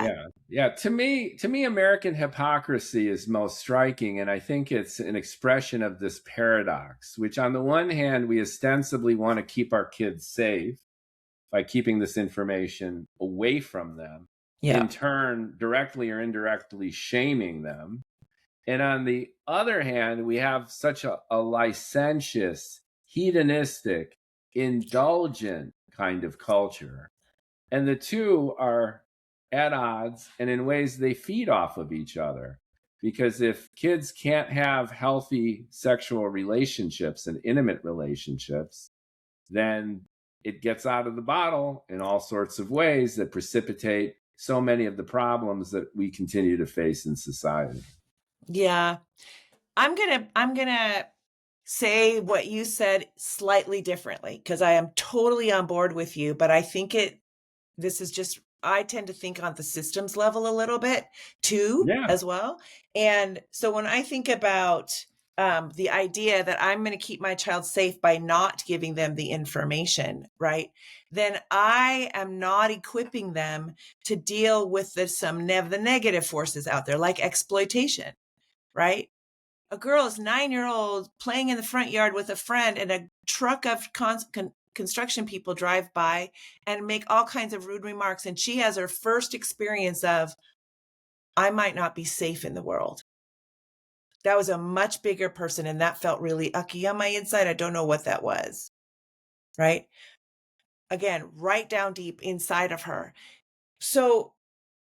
that. Yeah. To me, American hypocrisy is most striking, and I think it's an expression of this paradox, which on the one hand, we ostensibly want to keep our kids safe by keeping this information away from them, Yeah. in turn, directly or indirectly shaming them. And on the other hand, we have such a licentious, hedonistic, indulgent kind of culture. And the two are at odds, and in ways they feed off of each other. Because if kids can't have healthy sexual relationships and intimate relationships, then it gets out of the bottle in all sorts of ways that precipitate so many of the problems that we continue to face in society. Yeah. I'm gonna say what you said slightly differently, because I am totally on board with you, but I think this is just, I tend to think on the systems level a little bit too, Yeah. as well. And so when I think about the idea that I'm going to keep my child safe by not giving them the information, right? Then I am not equipping them to deal with the negative forces out there, like exploitation, right? A girl is 9-year-old playing in the front yard with a friend, and a truck of construction people drive by and make all kinds of rude remarks. And she has her first experience of, I might not be safe in the world. That was a much bigger person, and that felt really ucky on my inside. I don't know what that was, right? Again, right down deep inside of her. So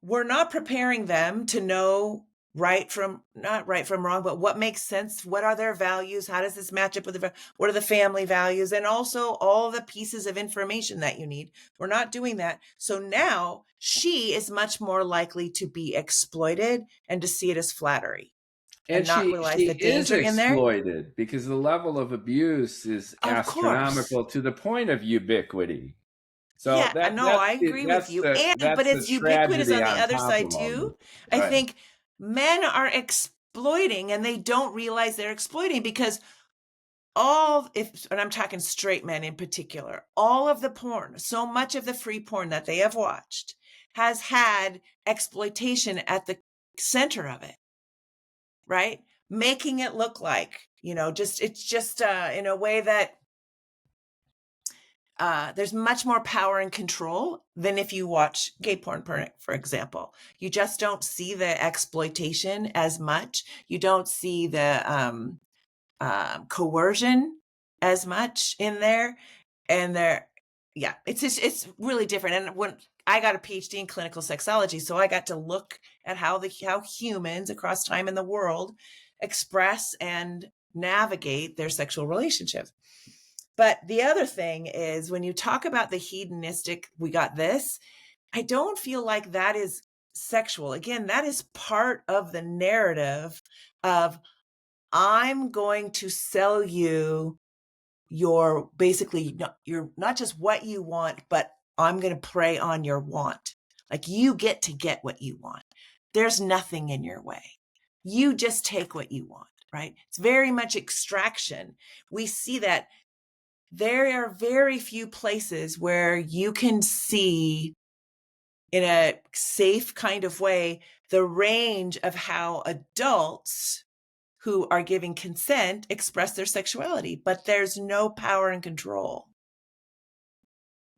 we're not preparing them to know not right from wrong, but what makes sense. What are their values? How does this match up with what are the family values? And also all the pieces of information that you need. We're not doing that. So now she is much more likely to be exploited and to see it as flattery and And not she realize the is danger in there. exploited because the level of abuse is Of course. astronomical to the point of ubiquity. So Yeah, no, I agree with you. But that's the it's ubiquitous tragedy on the on other top side of all this. too. I Right. think men are exploiting, and they don't realize they're exploiting, because and I'm talking straight men in particular, all of the porn, so much of the free porn that they have watched has had exploitation at the center of it, right? Making it look like, it's just in a way that there's much more power and control than if you watch gay porn, for example. You just don't see the exploitation as much. You don't see the coercion as much in there. And yeah, it's really different. And when I got a PhD in clinical sexology, so I got to look at how humans across time in the world express and navigate their sexual relationships. But the other thing is, when you talk about the hedonistic, we got this, I don't feel like that is sexual. Again, that is part of the narrative of, I'm going to sell you you're not just what you want, but I'm going to prey on your want. Like, you get to get what you want. There's nothing in your way. You just take what you want, right? It's very much extraction. We see that there are very few places where you can see, in a safe kind of way, the range of how adults who are giving consent express their sexuality, but there's no power and control,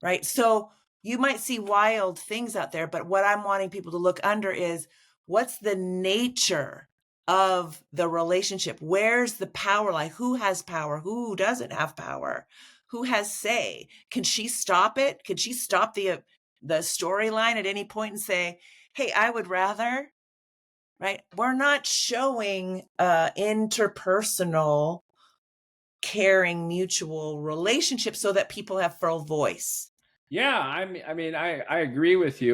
right? So you might see wild things out there, but what I'm wanting people to look under is, what's the nature of the relationship? Where's the power lie? Who has power? Who doesn't have power? Who has say? Can she stop it? Can she stop the storyline at any point and say, hey, I would rather, right? We're not showing interpersonal, caring, mutual relationships so that people have full voice. Yeah, I mean, I agree with you.